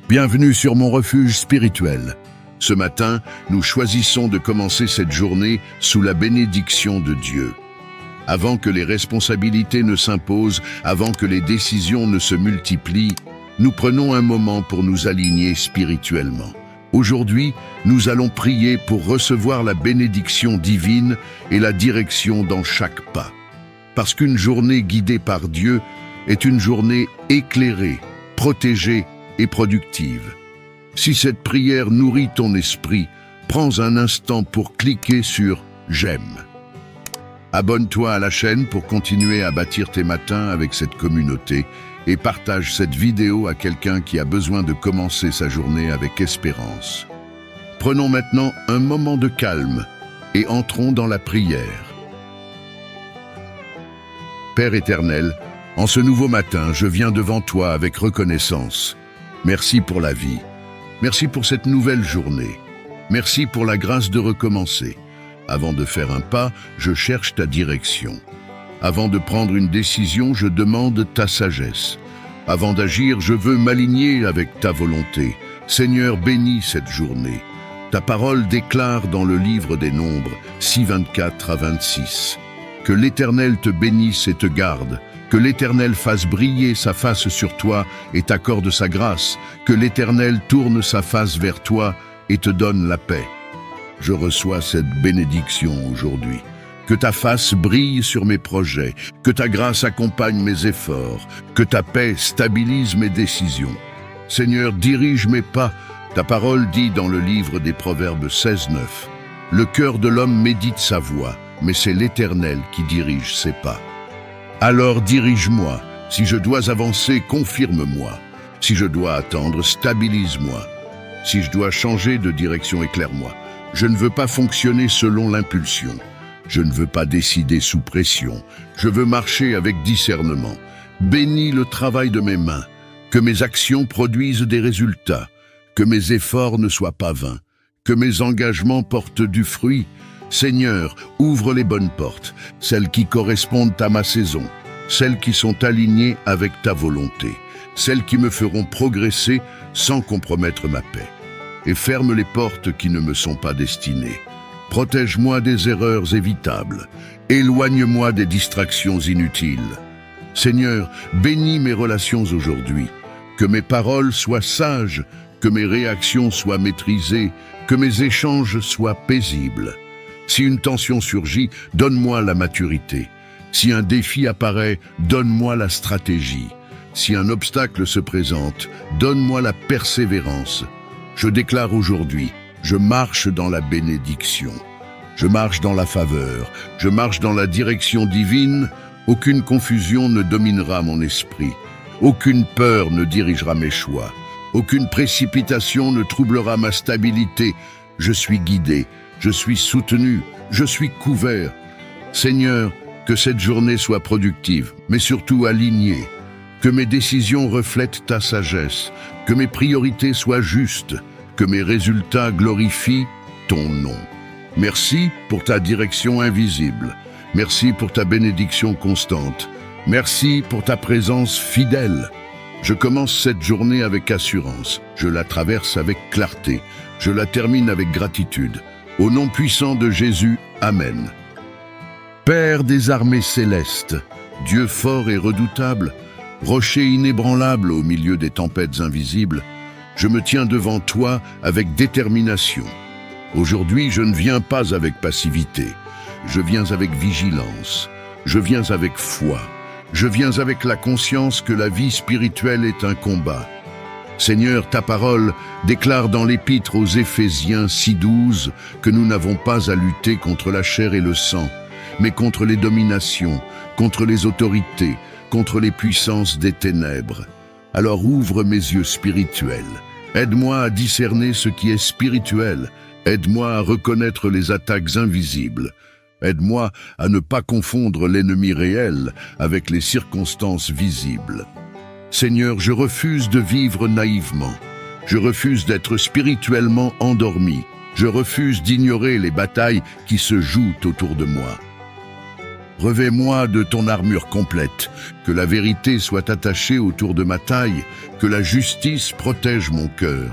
Bienvenue sur mon refuge spirituel. Ce matin, nous choisissons de commencer cette journée sous la bénédiction de Dieu. Avant que les responsabilités ne s'imposent, avant que les décisions ne se multiplient, nous prenons un moment pour nous aligner spirituellement. Aujourd'hui, nous allons prier pour recevoir la bénédiction divine et la direction dans chaque pas. Parce qu'une journée guidée par Dieu est une journée éclairée, protégée et productive. Si cette prière nourrit ton esprit, prends un instant pour cliquer sur « J'aime ». Abonne-toi à la chaîne pour continuer à bâtir tes matins avec cette communauté et partage cette vidéo à quelqu'un qui a besoin de commencer sa journée avec espérance. Prenons maintenant un moment de calme et entrons dans la prière. Père éternel, en ce nouveau matin, je viens devant toi avec reconnaissance. Merci pour la vie. Merci pour cette nouvelle journée. Merci pour la grâce de recommencer. Avant de faire un pas, je cherche ta direction. Avant de prendre une décision, je demande ta sagesse. Avant d'agir, je veux m'aligner avec ta volonté. Seigneur, bénis cette journée. Ta parole déclare dans le livre des Nombres, 6:24-26. Que l'Éternel te bénisse et te garde. Que l'Éternel fasse briller sa face sur toi et t'accorde sa grâce. Que l'Éternel tourne sa face vers toi et te donne la paix. Je reçois cette bénédiction aujourd'hui. Que ta face brille sur mes projets. Que ta grâce accompagne mes efforts. Que ta paix stabilise mes décisions. Seigneur, dirige mes pas. Ta parole dit dans le livre des Proverbes 16:9. Le cœur de l'homme médite sa voie, mais c'est l'Éternel qui dirige ses pas. Alors dirige-moi. Si je dois avancer, confirme-moi. Si je dois attendre, stabilise-moi. Si je dois changer de direction, éclaire-moi. Je ne veux pas fonctionner selon l'impulsion. Je ne veux pas décider sous pression. Je veux marcher avec discernement. Bénis le travail de mes mains. Que mes actions produisent des résultats. Que mes efforts ne soient pas vains. Que mes engagements portent du fruit. Seigneur, ouvre les bonnes portes, celles qui correspondent à ma saison, celles qui sont alignées avec ta volonté, celles qui me feront progresser sans compromettre ma paix. Et ferme les portes qui ne me sont pas destinées. Protège-moi des erreurs évitables. Éloigne-moi des distractions inutiles. Seigneur, bénis mes relations aujourd'hui. Que mes paroles soient sages, que mes réactions soient maîtrisées, que mes échanges soient paisibles. Si une tension surgit, donne-moi la maturité. Si un défi apparaît, donne-moi la stratégie. Si un obstacle se présente, donne-moi la persévérance. Je déclare aujourd'hui, je marche dans la bénédiction. Je marche dans la faveur. Je marche dans la direction divine. Aucune confusion ne dominera mon esprit. Aucune peur ne dirigera mes choix. Aucune précipitation ne troublera ma stabilité. Je suis guidé. Je suis soutenu, je suis couvert. Seigneur, que cette journée soit productive, mais surtout alignée. Que mes décisions reflètent ta sagesse, que mes priorités soient justes, que mes résultats glorifient ton nom. Merci pour ta direction invisible. Merci pour ta bénédiction constante. Merci pour ta présence fidèle. Je commence cette journée avec assurance. Je la traverse avec clarté. Je la termine avec gratitude. Au nom puissant de Jésus, Amen. Père des armées célestes, Dieu fort et redoutable, rocher inébranlable au milieu des tempêtes invisibles, je me tiens devant toi avec détermination. Aujourd'hui, je ne viens pas avec passivité, je viens avec vigilance, je viens avec foi, je viens avec la conscience que la vie spirituelle est un combat. Seigneur, ta parole déclare dans l'Épître aux Éphésiens 6:12 que nous n'avons pas à lutter contre la chair et le sang, mais contre les dominations, contre les autorités, contre les puissances des ténèbres. Alors ouvre mes yeux spirituels. Aide-moi à discerner ce qui est spirituel. Aide-moi à reconnaître les attaques invisibles. Aide-moi à ne pas confondre l'ennemi réel avec les circonstances visibles. Seigneur, je refuse de vivre naïvement. Je refuse d'être spirituellement endormi. Je refuse d'ignorer les batailles qui se jouent autour de moi. Revêt-moi de ton armure complète, que la vérité soit attachée autour de ma taille, que la justice protège mon cœur,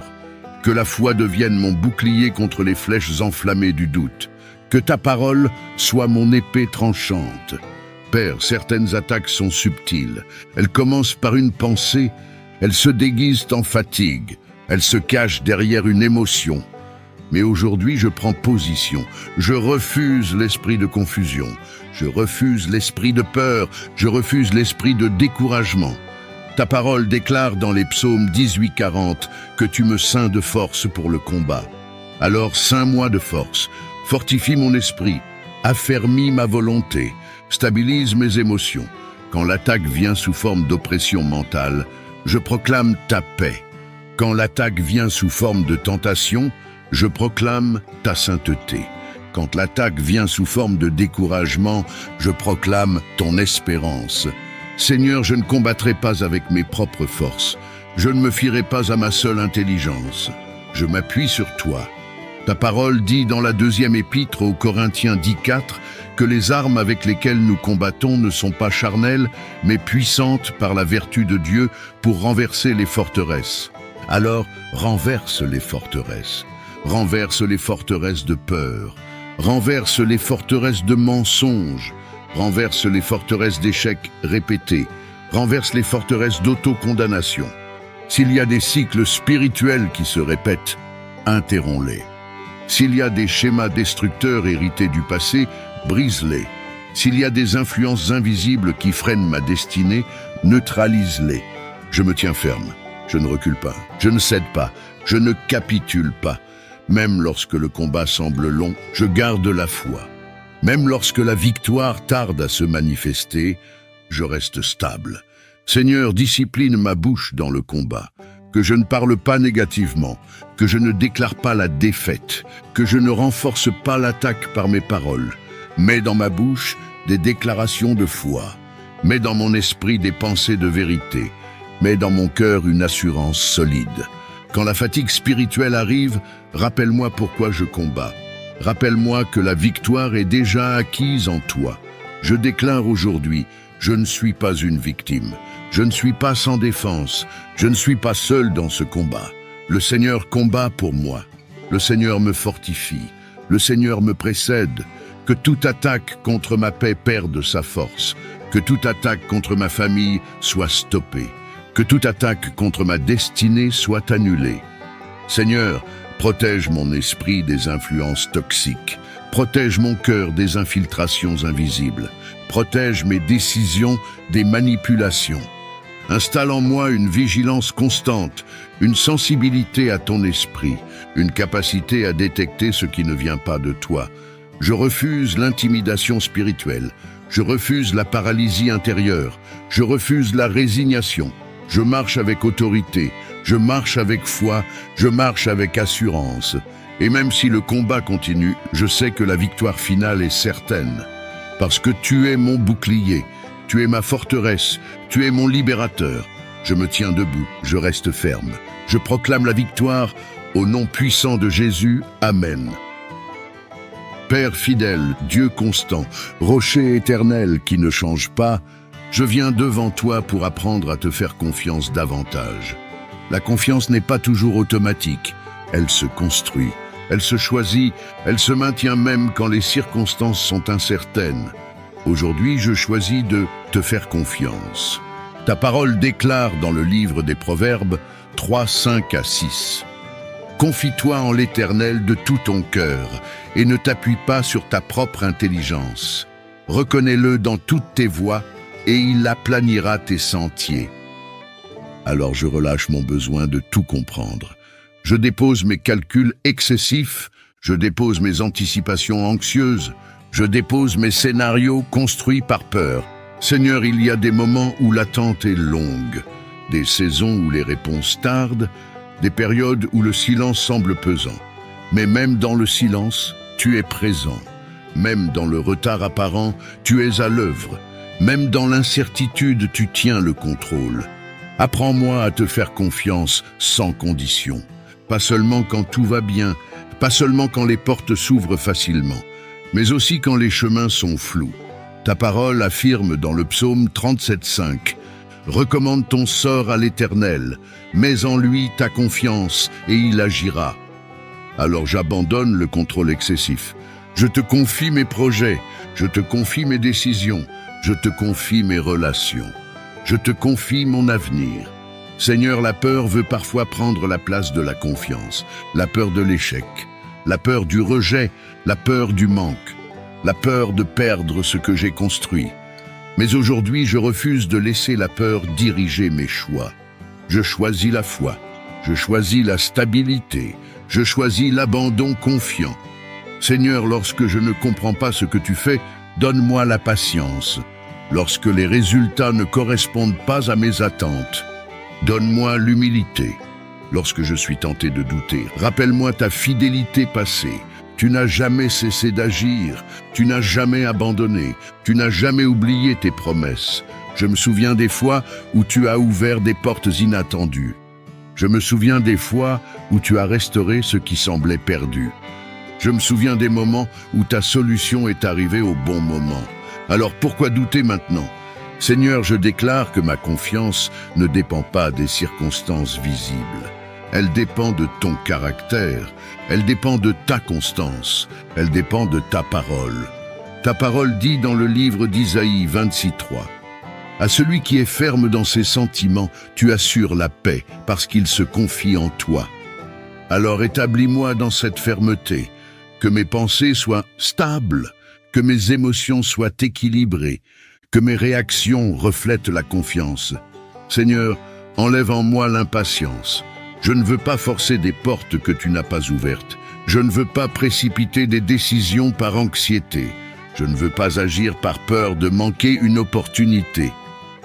que la foi devienne mon bouclier contre les flèches enflammées du doute, que ta parole soit mon épée tranchante. Père, certaines attaques sont subtiles. Elles commencent par une pensée, elles se déguisent en fatigue, elles se cachent derrière une émotion. Mais aujourd'hui, je prends position. Je refuse l'esprit de confusion. Je refuse l'esprit de peur. Je refuse l'esprit de découragement. Ta parole déclare dans les psaumes 18-40 que tu me ceins de force pour le combat. Alors ceins-moi de force, fortifie mon esprit, affermis ma volonté, stabilise mes émotions. Quand l'attaque vient sous forme d'oppression mentale, je proclame ta paix. Quand l'attaque vient sous forme de tentation, je proclame ta sainteté. Quand l'attaque vient sous forme de découragement, je proclame ton espérance. Seigneur, je ne combattrai pas avec mes propres forces. Je ne me fierai pas à ma seule intelligence. Je m'appuie sur toi. Ta parole dit dans la 2e épître aux Corinthiens 10-4 que les armes avec lesquelles nous combattons ne sont pas charnelles, mais puissantes par la vertu de Dieu pour renverser les forteresses. Alors, renverse les forteresses. Renverse les forteresses de peur. Renverse les forteresses de mensonges. Renverse les forteresses d'échecs répétés. Renverse les forteresses d'autocondamnation. S'il y a des cycles spirituels qui se répètent, interromps-les. S'il y a des schémas destructeurs hérités du passé, brise-les. S'il y a des influences invisibles qui freinent ma destinée, neutralise-les. Je me tiens ferme. Je ne recule pas. Je ne cède pas. Je ne capitule pas. Même lorsque le combat semble long, je garde la foi. Même lorsque la victoire tarde à se manifester, je reste stable. Seigneur, discipline ma bouche dans le combat, que je ne parle pas négativement, que je ne déclare pas la défaite, que je ne renforce pas l'attaque par mes paroles. Mets dans ma bouche des déclarations de foi. Mets dans mon esprit des pensées de vérité. Mets dans mon cœur une assurance solide. Quand la fatigue spirituelle arrive, rappelle-moi pourquoi je combats. Rappelle-moi que la victoire est déjà acquise en toi. Je déclare aujourd'hui, je ne suis pas une victime. Je ne suis pas sans défense. Je ne suis pas seul dans ce combat. Le Seigneur combat pour moi. Le Seigneur me fortifie. Le Seigneur me précède. Que toute attaque contre ma paix perde sa force. Que toute attaque contre ma famille soit stoppée. Que toute attaque contre ma destinée soit annulée. Seigneur, protège mon esprit des influences toxiques. Protège mon cœur des infiltrations invisibles. Protège mes décisions des manipulations. Installe en moi une vigilance constante, une sensibilité à ton esprit, une capacité à détecter ce qui ne vient pas de toi. Je refuse l'intimidation spirituelle. Je refuse la paralysie intérieure. Je refuse la résignation. Je marche avec autorité, je marche avec foi, je marche avec assurance. Et même si le combat continue, je sais que la victoire finale est certaine. Parce que tu es mon bouclier, tu es ma forteresse, tu es mon libérateur. Je me tiens debout, je reste ferme. Je proclame la victoire au nom puissant de Jésus. Amen. Père fidèle, Dieu constant, rocher éternel qui ne change pas, je viens devant toi pour apprendre à te faire confiance davantage. La confiance n'est pas toujours automatique, elle se construit, elle se choisit, elle se maintient même quand les circonstances sont incertaines. Aujourd'hui, je choisis de te faire confiance. Ta parole déclare dans le livre des Proverbes 3:5-6. Confie-toi en l'Éternel de tout ton cœur et ne t'appuie pas sur ta propre intelligence. Reconnais-le dans toutes tes voies et il aplanira tes sentiers. Alors je relâche mon besoin de tout comprendre. Je dépose mes calculs excessifs, je dépose mes anticipations anxieuses, je dépose mes scénarios construits par peur. Seigneur, il y a des moments où l'attente est longue, des saisons où les réponses tardent, des périodes où le silence semble pesant. Mais même dans le silence, tu es présent. Même dans le retard apparent, tu es à l'œuvre. Même dans l'incertitude, tu tiens le contrôle. Apprends-moi à te faire confiance sans condition. Pas seulement quand tout va bien, pas seulement quand les portes s'ouvrent facilement, mais aussi quand les chemins sont flous. Ta parole affirme dans le psaume 37,5 « Recommande ton sort à l'Éternel, mets en lui ta confiance et il agira. » Alors j'abandonne le contrôle excessif. Je te confie mes projets, je te confie mes décisions, je te confie mes relations. Je te confie mon avenir. Seigneur, la peur veut parfois prendre la place de la confiance, la peur de l'échec, la peur du rejet, la peur du manque, la peur de perdre ce que j'ai construit. Mais aujourd'hui, je refuse de laisser la peur diriger mes choix. Je choisis la foi, je choisis la stabilité, je choisis l'abandon confiant. Seigneur, lorsque je ne comprends pas ce que tu fais, donne-moi la patience. Lorsque les résultats ne correspondent pas à mes attentes, donne-moi l'humilité. Lorsque je suis tenté de douter, rappelle-moi ta fidélité passée. Tu n'as jamais cessé d'agir, tu n'as jamais abandonné, tu n'as jamais oublié tes promesses. Je me souviens des fois où tu as ouvert des portes inattendues. Je me souviens des fois où tu as restauré ce qui semblait perdu. Je me souviens des moments où ta solution est arrivée au bon moment. Alors pourquoi douter maintenant? Seigneur, je déclare que ma confiance ne dépend pas des circonstances visibles. Elle dépend de ton caractère, elle dépend de ta constance, elle dépend de ta parole. Ta parole dit dans le livre d'Isaïe 26,3 « À celui qui est ferme dans ses sentiments, tu assures la paix parce qu'il se confie en toi. Alors établis-moi dans cette fermeté, que mes pensées soient stables, que mes émotions soient équilibrées, que mes réactions reflètent la confiance. Seigneur, enlève en moi l'impatience. Je ne veux pas forcer des portes que tu n'as pas ouvertes. Je ne veux pas précipiter des décisions par anxiété. Je ne veux pas agir par peur de manquer une opportunité.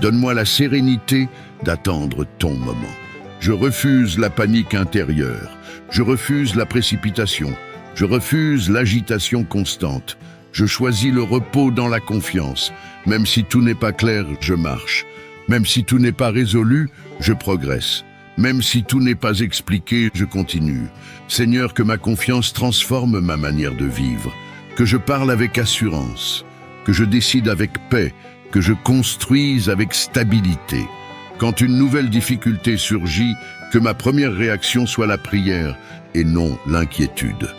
Donne-moi la sérénité d'attendre ton moment. Je refuse la panique intérieure. Je refuse la précipitation. Je refuse l'agitation constante. Je choisis le repos dans la confiance. Même si tout n'est pas clair, je marche. Même si tout n'est pas résolu, je progresse. Même si tout n'est pas expliqué, je continue. Seigneur, que ma confiance transforme ma manière de vivre, que je parle avec assurance, que je décide avec paix, que je construise avec stabilité. Quand une nouvelle difficulté surgit, que ma première réaction soit la prière et non l'inquiétude.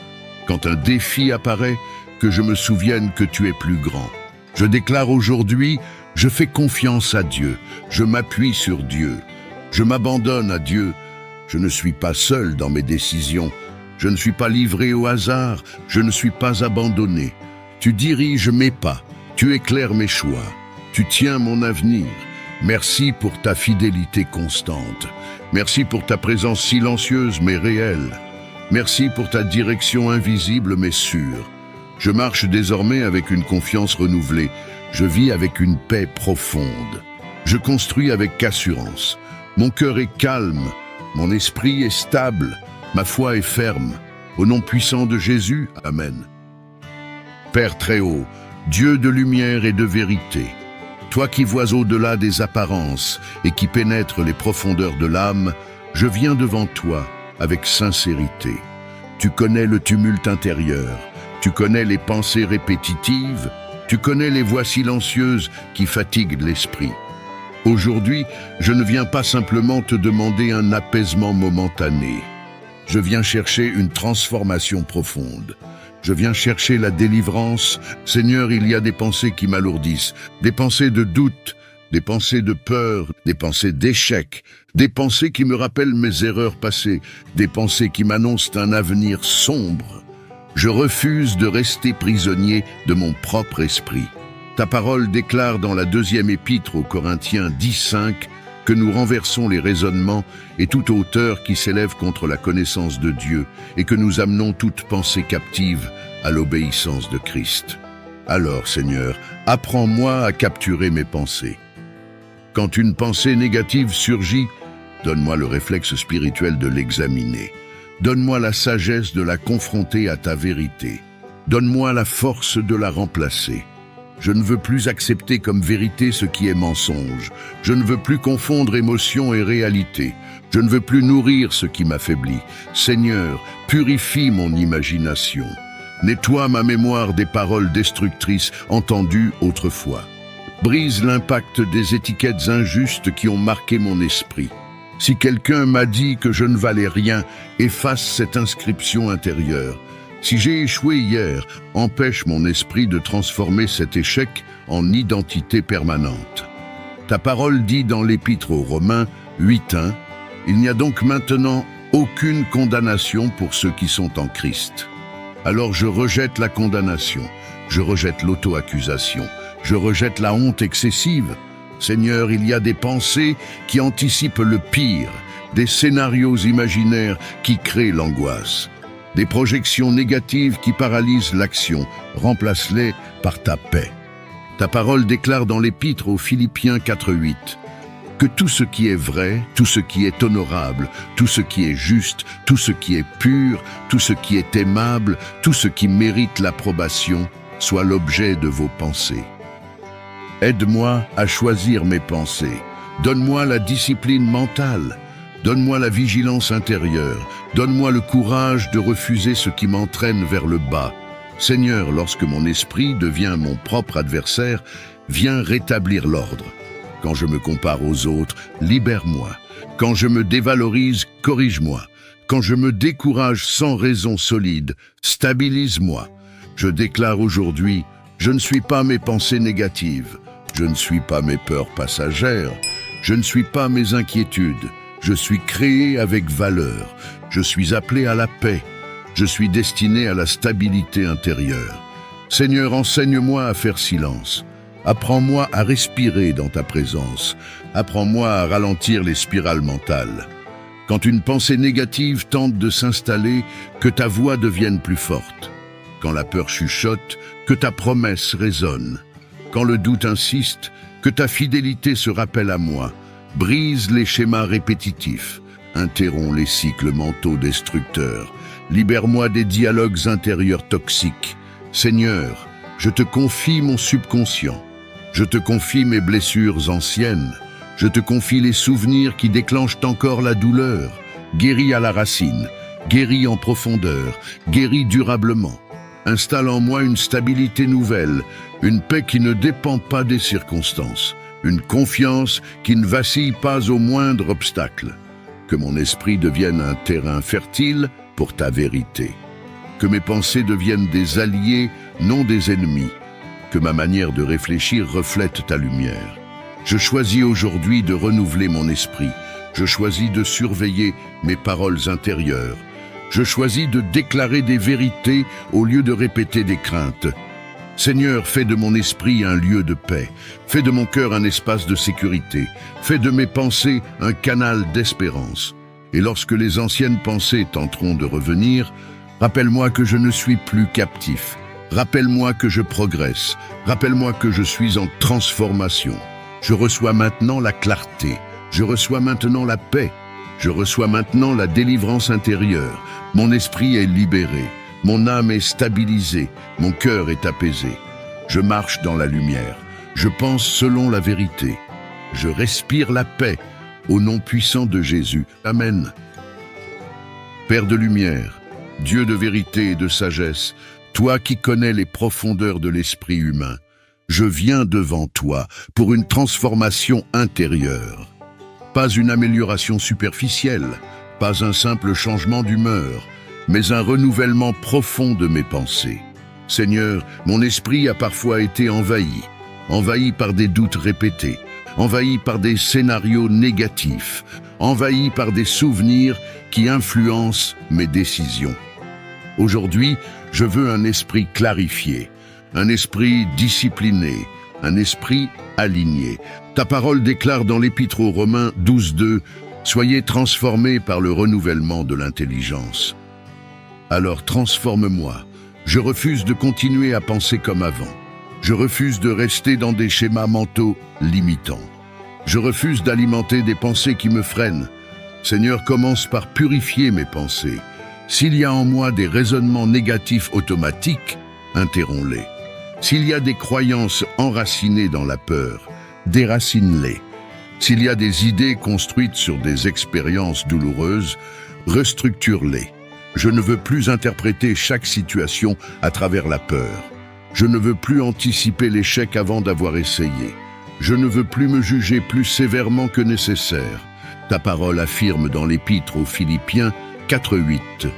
Quand un défi apparaît, que je me souvienne que tu es plus grand. Je déclare aujourd'hui, je fais confiance à Dieu, je m'appuie sur Dieu. Je m'abandonne à Dieu. Je ne suis pas seul dans mes décisions. Je ne suis pas livré au hasard. Je ne suis pas abandonné. Tu diriges mes pas. Tu éclaires mes choix. Tu tiens mon avenir. Merci pour ta fidélité constante. Merci pour ta présence silencieuse mais réelle. Merci pour ta direction invisible mais sûre. Je marche désormais avec une confiance renouvelée. Je vis avec une paix profonde. Je construis avec assurance. Mon cœur est calme, mon esprit est stable, ma foi est ferme. Au nom puissant de Jésus, Amen. Père très haut, Dieu de lumière et de vérité, toi qui vois au-delà des apparences et qui pénètres les profondeurs de l'âme, je viens devant toi avec sincérité. Tu connais le tumulte intérieur, tu connais les pensées répétitives, tu connais les voix silencieuses qui fatiguent l'esprit. Aujourd'hui, je ne viens pas simplement te demander un apaisement momentané. Je viens chercher une transformation profonde. Je viens chercher la délivrance. Seigneur, il y a des pensées qui m'alourdissent, des pensées de doute, des pensées de peur, des pensées d'échec, des pensées qui me rappellent mes erreurs passées, des pensées qui m'annoncent un avenir sombre. Je refuse de rester prisonnier de mon propre esprit. Ta parole déclare dans la deuxième épître aux Corinthiens 10,5 que nous renversons les raisonnements et toute hauteur qui s'élève contre la connaissance de Dieu et que nous amenons toute pensée captive à l'obéissance de Christ. Alors, Seigneur, apprends-moi à capturer mes pensées. Quand une pensée négative surgit, donne-moi le réflexe spirituel de l'examiner. Donne-moi la sagesse de la confronter à ta vérité. Donne-moi la force de la remplacer. Je ne veux plus accepter comme vérité ce qui est mensonge. Je ne veux plus confondre émotion et réalité. Je ne veux plus nourrir ce qui m'affaiblit. Seigneur, purifie mon imagination. Nettoie ma mémoire des paroles destructrices entendues autrefois. Brise l'impact des étiquettes injustes qui ont marqué mon esprit. Si quelqu'un m'a dit que je ne valais rien, efface cette inscription intérieure. Si j'ai échoué hier, empêche mon esprit de transformer cet échec en identité permanente. Ta parole dit dans l'Épître aux Romains 8:1, « Il n'y a donc maintenant aucune condamnation pour ceux qui sont en Christ. » Alors je rejette la condamnation, je rejette l'auto-accusation, je rejette la honte excessive. Seigneur, il y a des pensées qui anticipent le pire, des scénarios imaginaires qui créent l'angoisse, des projections négatives qui paralysent l'action. Remplace-les par ta paix. Ta parole déclare dans l'Épître aux Philippiens 4:8 que tout ce qui est vrai, tout ce qui est honorable, tout ce qui est juste, tout ce qui est pur, tout ce qui est aimable, tout ce qui mérite l'approbation, soit l'objet de vos pensées. Aide-moi à choisir mes pensées. Donne-moi la discipline mentale. Donne-moi la vigilance intérieure. Donne-moi le courage de refuser ce qui m'entraîne vers le bas. Seigneur, lorsque mon esprit devient mon propre adversaire, viens rétablir l'ordre. Quand je me compare aux autres, libère-moi. Quand je me dévalorise, corrige-moi. Quand je me décourage sans raison solide, stabilise-moi. Je déclare aujourd'hui, je ne suis pas mes pensées négatives. Je ne suis pas mes peurs passagères. Je ne suis pas mes inquiétudes. Je suis créé avec valeur. Je suis appelé à la paix. Je suis destiné à la stabilité intérieure. Seigneur, enseigne-moi à faire silence. Apprends-moi à respirer dans ta présence. Apprends-moi à ralentir les spirales mentales. Quand une pensée négative tente de s'installer, que ta voix devienne plus forte. Quand la peur chuchote, que ta promesse résonne. Quand le doute insiste, que ta fidélité se rappelle à moi. Brise les schémas répétitifs. Interromps les cycles mentaux destructeurs. Libère-moi des dialogues intérieurs toxiques. Seigneur, je te confie mon subconscient. Je te confie mes blessures anciennes. Je te confie les souvenirs qui déclenchent encore la douleur. Guéris à la racine, guéris en profondeur, guéris durablement. Installe en moi une stabilité nouvelle, une paix qui ne dépend pas des circonstances, une confiance qui ne vacille pas au moindre obstacle. Que mon esprit devienne un terrain fertile pour ta vérité. Que mes pensées deviennent des alliés, non des ennemis. Que ma manière de réfléchir reflète ta lumière. Je choisis aujourd'hui de renouveler mon esprit. Je choisis de surveiller mes paroles intérieures. Je choisis de déclarer des vérités au lieu de répéter des craintes. Seigneur, fais de mon esprit un lieu de paix. Fais de mon cœur un espace de sécurité. Fais de mes pensées un canal d'espérance. Et lorsque les anciennes pensées tenteront de revenir, rappelle-moi que je ne suis plus captif. Rappelle-moi que je progresse. Rappelle-moi que je suis en transformation. Je reçois maintenant la clarté. Je reçois maintenant la paix. Je reçois maintenant la délivrance intérieure. Mon esprit est libéré. Mon âme est stabilisée. Mon cœur est apaisé. Je marche dans la lumière. Je pense selon la vérité. Je respire la paix. Au nom puissant de Jésus. Amen. Père de lumière, Dieu de vérité et de sagesse, toi qui connais les profondeurs de l'esprit humain, je viens devant toi pour une transformation intérieure. Pas une amélioration superficielle, pas un simple changement d'humeur, mais un renouvellement profond de mes pensées. Seigneur, mon esprit a parfois été envahi par des doutes répétés, envahi par des scénarios négatifs, envahi par des souvenirs qui influencent mes décisions. Aujourd'hui, je veux un esprit clarifié, un esprit discipliné, un esprit aligné. Ta parole déclare dans l'Épître aux Romains 12:2 « Soyez transformés par le renouvellement de l'intelligence ». Alors transforme-moi. Je refuse de continuer à penser comme avant. Je refuse de rester dans des schémas mentaux limitants. Je refuse d'alimenter des pensées qui me freinent. Seigneur, commence par purifier mes pensées. S'il y a en moi des raisonnements négatifs automatiques, interromps-les. S'il y a des croyances enracinées dans la peur, déracine-les. S'il y a des idées construites sur des expériences douloureuses, restructure-les. Je ne veux plus interpréter chaque situation à travers la peur. Je ne veux plus anticiper l'échec avant d'avoir essayé. Je ne veux plus me juger plus sévèrement que nécessaire. Ta parole affirme dans l'Épître aux Philippiens 4:8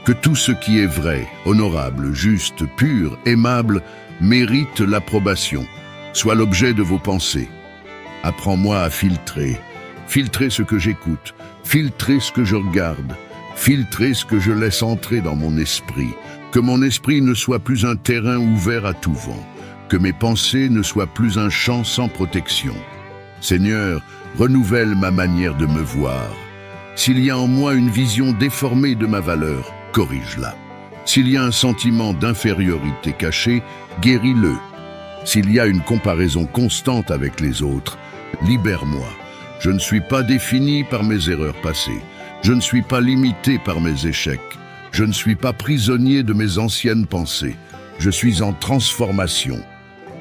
que tout ce qui est vrai, honorable, juste, pur, aimable, mérite l'approbation, soit l'objet de vos pensées. Apprends-moi à filtrer ce que j'écoute, filtrer ce que je regarde, filtrer ce que je laisse entrer dans mon esprit, que mon esprit ne soit plus un terrain ouvert à tout vent, que mes pensées ne soient plus un champ sans protection. Seigneur, renouvelle ma manière de me voir. S'il y a en moi une vision déformée de ma valeur, corrige-la. S'il y a un sentiment d'infériorité caché, guéris-le. S'il y a une comparaison constante avec les autres, libère-moi. Je ne suis pas défini par mes erreurs passées. Je ne suis pas limité par mes échecs. Je ne suis pas prisonnier de mes anciennes pensées. Je suis en transformation.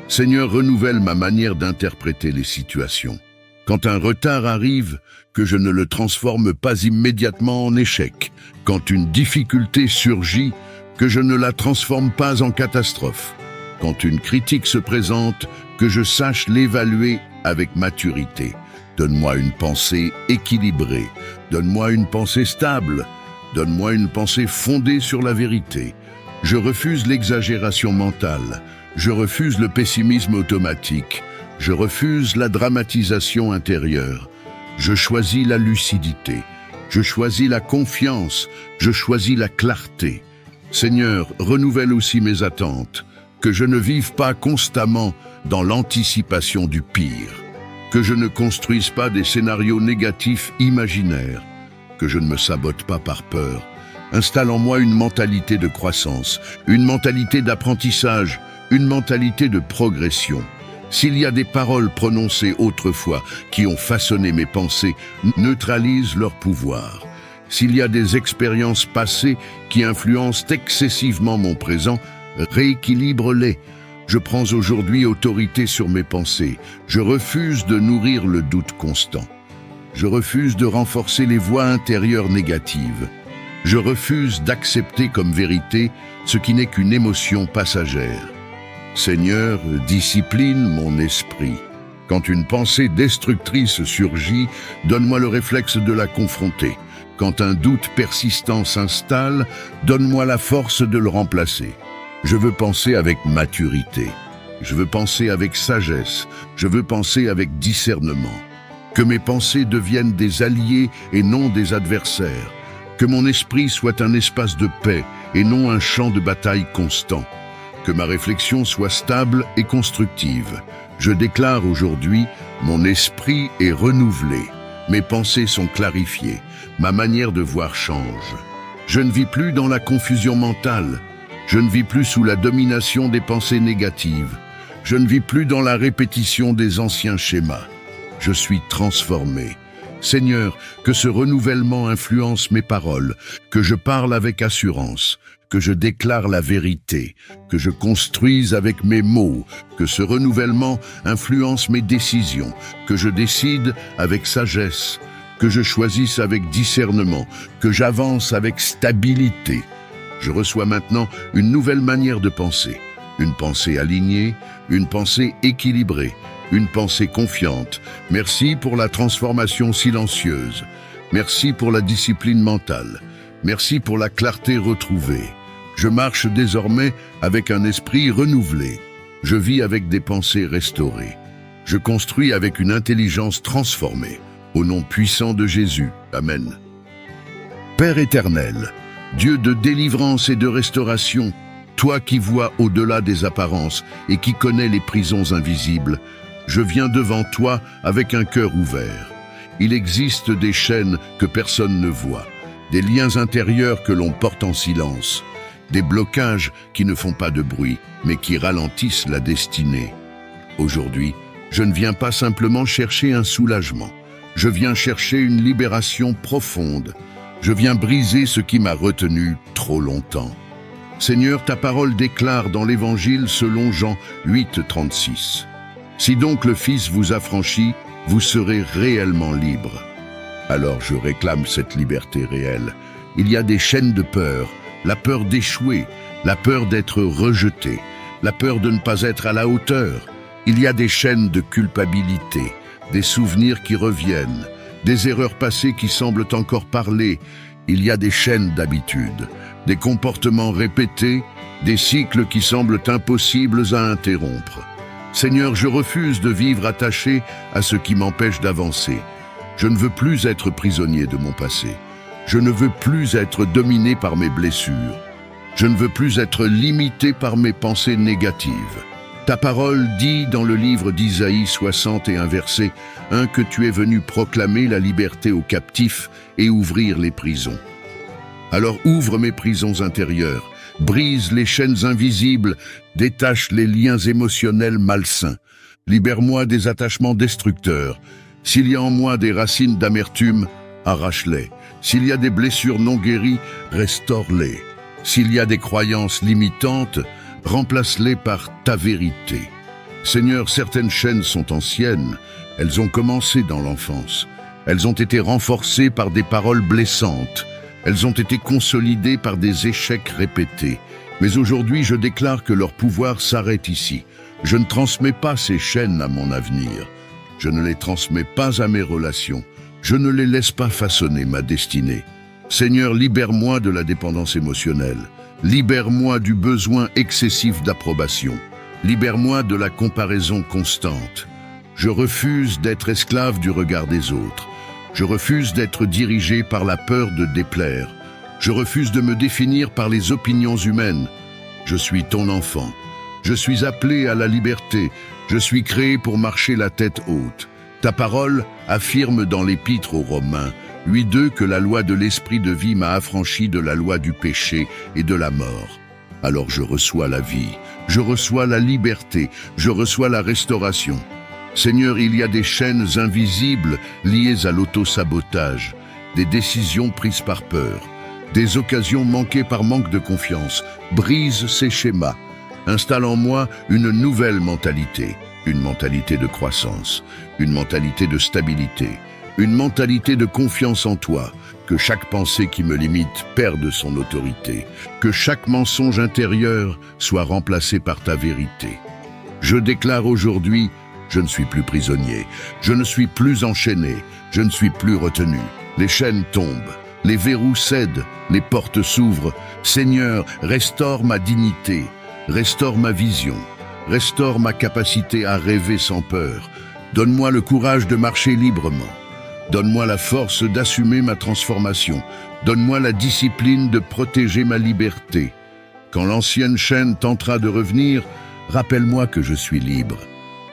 Seigneur, renouvelle ma manière d'interpréter les situations. Quand un retard arrive, que je ne le transforme pas immédiatement en échec. Quand une difficulté surgit, que je ne la transforme pas en catastrophe. Quand une critique se présente, que je sache l'évaluer avec maturité. Donne-moi une pensée équilibrée. Donne-moi une pensée stable. Donne-moi une pensée fondée sur la vérité. Je refuse l'exagération mentale. Je refuse le pessimisme automatique. Je refuse la dramatisation intérieure. Je choisis la lucidité. Je choisis la confiance. Je choisis la clarté. Seigneur, renouvelle aussi mes attentes. Que je ne vive pas constamment dans l'anticipation du pire. Que je ne construise pas des scénarios négatifs imaginaires. Que je ne me sabote pas par peur. Installe en moi une mentalité de croissance, une mentalité d'apprentissage, une mentalité de progression. S'il y a des paroles prononcées autrefois qui ont façonné mes pensées, neutralise leur pouvoir. S'il y a des expériences passées qui influencent excessivement mon présent, rééquilibre-les. Je prends aujourd'hui autorité sur mes pensées. Je refuse de nourrir le doute constant. Je refuse de renforcer les voix intérieures négatives. Je refuse d'accepter comme vérité ce qui n'est qu'une émotion passagère. Seigneur, discipline mon esprit. Quand une pensée destructrice surgit, donne-moi le réflexe de la confronter. Quand un doute persistant s'installe, donne-moi la force de le remplacer. Je veux penser avec maturité. Je veux penser avec sagesse. Je veux penser avec discernement. Que mes pensées deviennent des alliés et non des adversaires. Que mon esprit soit un espace de paix et non un champ de bataille constant. Que ma réflexion soit stable et constructive. Je déclare aujourd'hui, mon esprit est renouvelé. Mes pensées sont clarifiées. Ma manière de voir change. Je ne vis plus dans la confusion mentale. Je ne vis plus sous la domination des pensées négatives. Je ne vis plus dans la répétition des anciens schémas. Je suis transformé. Seigneur, que ce renouvellement influence mes paroles, que je parle avec assurance, que je déclare la vérité, que je construise avec mes mots, que ce renouvellement influence mes décisions, que je décide avec sagesse, que je choisisse avec discernement, que j'avance avec stabilité. Je reçois maintenant une nouvelle manière de penser, une pensée alignée, une pensée équilibrée, une pensée confiante. Merci pour la transformation silencieuse. Merci pour la discipline mentale. Merci pour la clarté retrouvée. Je marche désormais avec un esprit renouvelé. Je vis avec des pensées restaurées. Je construis avec une intelligence transformée. Au nom puissant de Jésus. Amen. Père éternel, Dieu de délivrance et de restauration, toi qui vois au-delà des apparences et qui connais les prisons invisibles, je viens devant toi avec un cœur ouvert. Il existe des chaînes que personne ne voit, des liens intérieurs que l'on porte en silence, des blocages qui ne font pas de bruit, mais qui ralentissent la destinée. Aujourd'hui, je ne viens pas simplement chercher un soulagement, je viens chercher une libération profonde. Je viens briser ce qui m'a retenu trop longtemps. Seigneur, ta parole déclare dans l'Évangile selon Jean 8:36. Si donc le Fils vous affranchit, vous serez réellement libre. Alors je réclame cette liberté réelle. Il y a des chaînes de peur, la peur d'échouer, la peur d'être rejeté, la peur de ne pas être à la hauteur. Il y a des chaînes de culpabilité, des souvenirs qui reviennent, des erreurs passées qui semblent encore parler. Il y a des chaînes d'habitude, des comportements répétés, des cycles qui semblent impossibles à interrompre. Seigneur, je refuse de vivre attaché à ce qui m'empêche d'avancer. Je ne veux plus être prisonnier de mon passé. Je ne veux plus être dominé par mes blessures. Je ne veux plus être limité par mes pensées négatives. Ta parole dit dans le livre d'Isaïe 61 verset 1 que tu es venu proclamer la liberté aux captifs et ouvrir les prisons. Alors ouvre mes prisons intérieures, brise les chaînes invisibles, détache les liens émotionnels malsains. Libère-moi des attachements destructeurs. S'il y a en moi des racines d'amertume, arrache-les. S'il y a des blessures non guéries, restaure-les. S'il y a des croyances limitantes, remplace-les par ta vérité. Seigneur, certaines chaînes sont anciennes. Elles ont commencé dans l'enfance. Elles ont été renforcées par des paroles blessantes. Elles ont été consolidées par des échecs répétés. Mais aujourd'hui, je déclare que leur pouvoir s'arrête ici. Je ne transmets pas ces chaînes à mon avenir. Je ne les transmets pas à mes relations. Je ne les laisse pas façonner ma destinée. Seigneur, libère-moi de la dépendance émotionnelle. Libère-moi du besoin excessif d'approbation. Libère-moi de la comparaison constante. Je refuse d'être esclave du regard des autres. Je refuse d'être dirigé par la peur de déplaire. Je refuse de me définir par les opinions humaines. Je suis ton enfant. Je suis appelé à la liberté. Je suis créé pour marcher la tête haute. Ta parole affirme dans l'Épître aux Romains 8:2 que la loi de l'esprit de vie m'a affranchi de la loi du péché et de la mort. Alors je reçois la vie, je reçois la liberté, je reçois la restauration. Seigneur, il y a des chaînes invisibles liées à l'auto-sabotage, des décisions prises par peur, des occasions manquées par manque de confiance. Brise ces schémas. Installe en moi une nouvelle mentalité, une mentalité de croissance, une mentalité de stabilité, une mentalité de confiance en toi, que chaque pensée qui me limite perde son autorité, que chaque mensonge intérieur soit remplacé par ta vérité. Je déclare aujourd'hui, je ne suis plus prisonnier, je ne suis plus enchaîné, je ne suis plus retenu. Les chaînes tombent, les verrous cèdent, les portes s'ouvrent. Seigneur, restaure ma dignité, restaure ma vision, restaure ma capacité à rêver sans peur. Donne-moi le courage de marcher librement. Donne-moi la force d'assumer ma transformation. Donne-moi la discipline de protéger ma liberté. Quand l'ancienne chaîne tentera de revenir, rappelle-moi que je suis libre.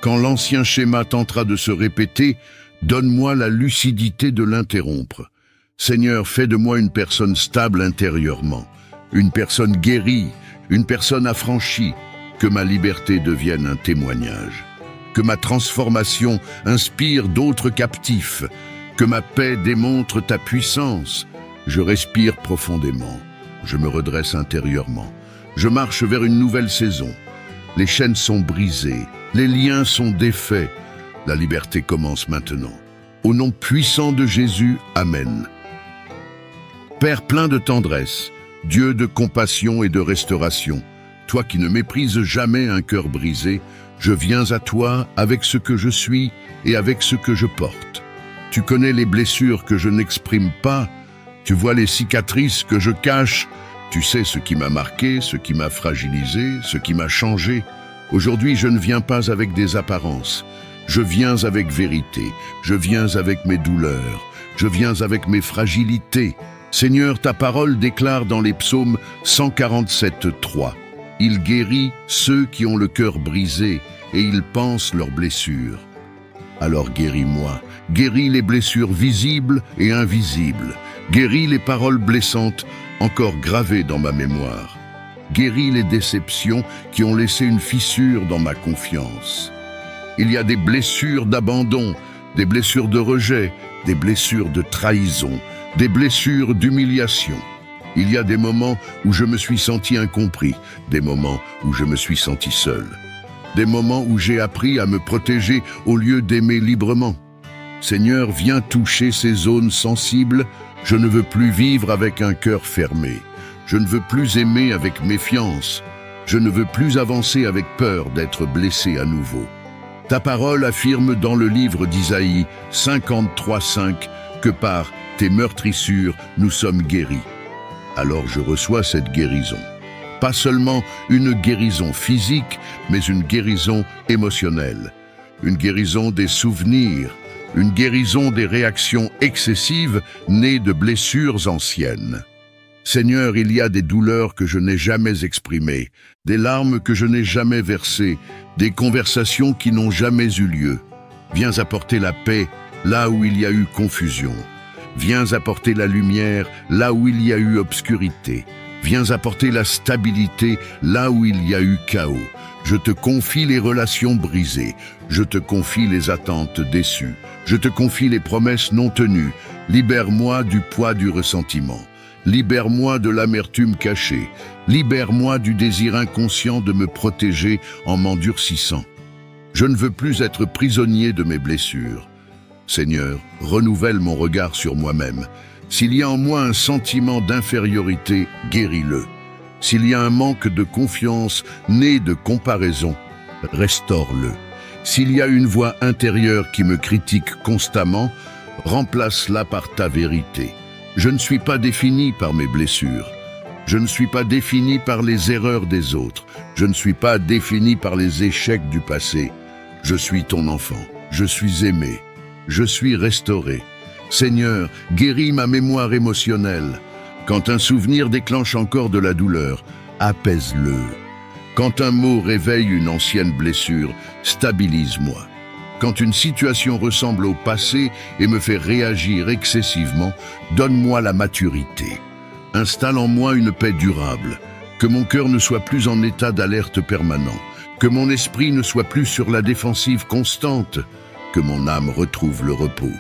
Quand l'ancien schéma tentera de se répéter, donne-moi la lucidité de l'interrompre. Seigneur, fais de moi une personne stable intérieurement, une personne guérie, une personne affranchie, que ma liberté devienne un témoignage, que ma transformation inspire d'autres captifs, que ma paix démontre ta puissance. Je respire profondément, je me redresse intérieurement, je marche vers une nouvelle saison. Les chaînes sont brisées, les liens sont défaits, la liberté commence maintenant. Au nom puissant de Jésus, Amen. Père plein de tendresse, Dieu de compassion et de restauration, toi qui ne méprises jamais un cœur brisé, je viens à toi avec ce que je suis et avec ce que je porte. Tu connais les blessures que je n'exprime pas, tu vois les cicatrices que je cache, tu sais ce qui m'a marqué, ce qui m'a fragilisé, ce qui m'a changé. Aujourd'hui, je ne viens pas avec des apparences, je viens avec vérité, je viens avec mes douleurs, je viens avec mes fragilités. Seigneur, ta parole déclare dans les psaumes 147:3. Il guérit ceux qui ont le cœur brisé et il pense leurs blessures. Alors guéris-moi, guéris les blessures visibles et invisibles, guéris les paroles blessantes encore gravées dans ma mémoire, guéris les déceptions qui ont laissé une fissure dans ma confiance. Il y a des blessures d'abandon, des blessures de rejet, des blessures de trahison, des blessures d'humiliation. Il y a des moments où je me suis senti incompris, des moments où je me suis senti seul, des moments où j'ai appris à me protéger au lieu d'aimer librement. Seigneur, viens toucher ces zones sensibles, Je ne veux plus vivre avec un cœur fermé. Je ne veux plus aimer avec méfiance. Je ne veux plus avancer avec peur d'être blessé à nouveau. Ta parole affirme dans le livre d'Isaïe 53:5 que par tes meurtrissures, nous sommes guéris. Alors je reçois cette guérison. Pas seulement une guérison physique, mais une guérison émotionnelle. Une guérison des souvenirs, une guérison des réactions excessives nées de blessures anciennes. Seigneur, il y a des douleurs que je n'ai jamais exprimées, des larmes que je n'ai jamais versées, des conversations qui n'ont jamais eu lieu. Viens apporter la paix là où il y a eu confusion. Viens apporter la lumière là où il y a eu obscurité. Viens apporter la stabilité là où il y a eu chaos. Je te confie les relations brisées. Je te confie les attentes déçues. Je te confie les promesses non tenues. Libère-moi du poids du ressentiment. Libère-moi de l'amertume cachée. Libère-moi du désir inconscient de me protéger en m'endurcissant. Je ne veux plus être prisonnier de mes blessures. Seigneur, renouvelle mon regard sur moi-même. S'il y a en moi un sentiment d'infériorité, guéris-le. S'il y a un manque de confiance né de comparaison, restaure-le. S'il y a une voix intérieure qui me critique constamment, remplace-la par ta vérité. Je ne suis pas défini par mes blessures. Je ne suis pas défini par les erreurs des autres. Je ne suis pas défini par les échecs du passé. Je suis ton enfant. Je suis aimé. Je suis restauré. Seigneur, guéris ma mémoire émotionnelle. Quand un souvenir déclenche encore de la douleur, apaise-le. Quand un mot réveille une ancienne blessure, stabilise-moi. Quand une situation ressemble au passé et me fait réagir excessivement, donne-moi la maturité. Installe en moi une paix durable. Que mon cœur ne soit plus en état d'alerte permanent. Que mon esprit ne soit plus sur la défensive constante. Que mon âme retrouve le repos.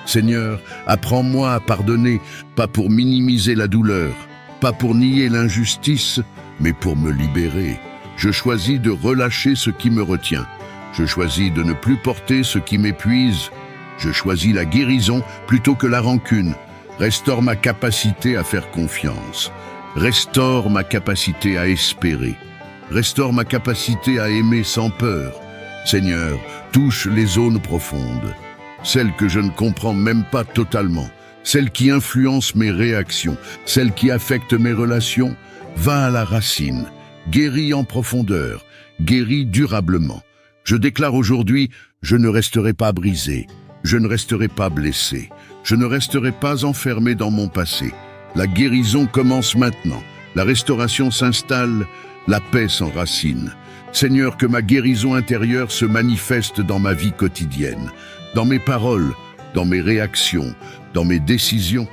Seigneur, apprends-moi à pardonner, pas pour minimiser la douleur, pas pour nier l'injustice, mais pour me libérer. Je choisis de relâcher ce qui me retient. Je choisis de ne plus porter ce qui m'épuise. Je choisis la guérison plutôt que la rancune. Restaure ma capacité à faire confiance. Restaure ma capacité à espérer. Restaure ma capacité à aimer sans peur. Seigneur, touche les zones profondes. Celles que je ne comprends même pas totalement, celles qui influencent mes réactions, celles qui affectent mes relations, va à la racine, guéris en profondeur, guéris durablement. Je déclare aujourd'hui, je ne resterai pas brisé, je ne resterai pas blessé, je ne resterai pas enfermé dans mon passé. La guérison commence maintenant, la restauration s'installe, la paix s'enracine. Seigneur, que ma guérison intérieure se manifeste dans ma vie quotidienne, dans mes paroles, dans mes réactions, dans mes décisions,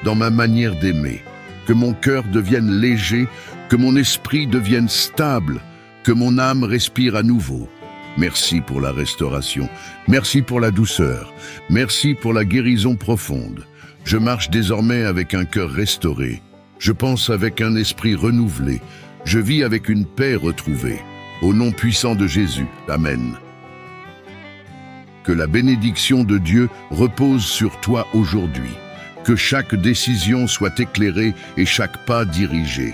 dans ma manière d'aimer. Que mon cœur devienne léger, que mon esprit devienne stable, que mon âme respire à nouveau. Merci pour la restauration, merci pour la douceur, merci pour la guérison profonde. Je marche désormais avec un cœur restauré, je pense avec un esprit renouvelé, je vis avec une paix retrouvée. Au nom puissant de Jésus, Amen. Que la bénédiction de Dieu repose sur toi aujourd'hui. Que chaque décision soit éclairée et chaque pas dirigé.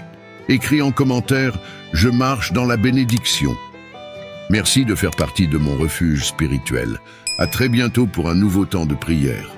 Écris en commentaire « Je marche dans la bénédiction ». Merci de faire partie de mon refuge spirituel. À très bientôt pour un nouveau temps de prière.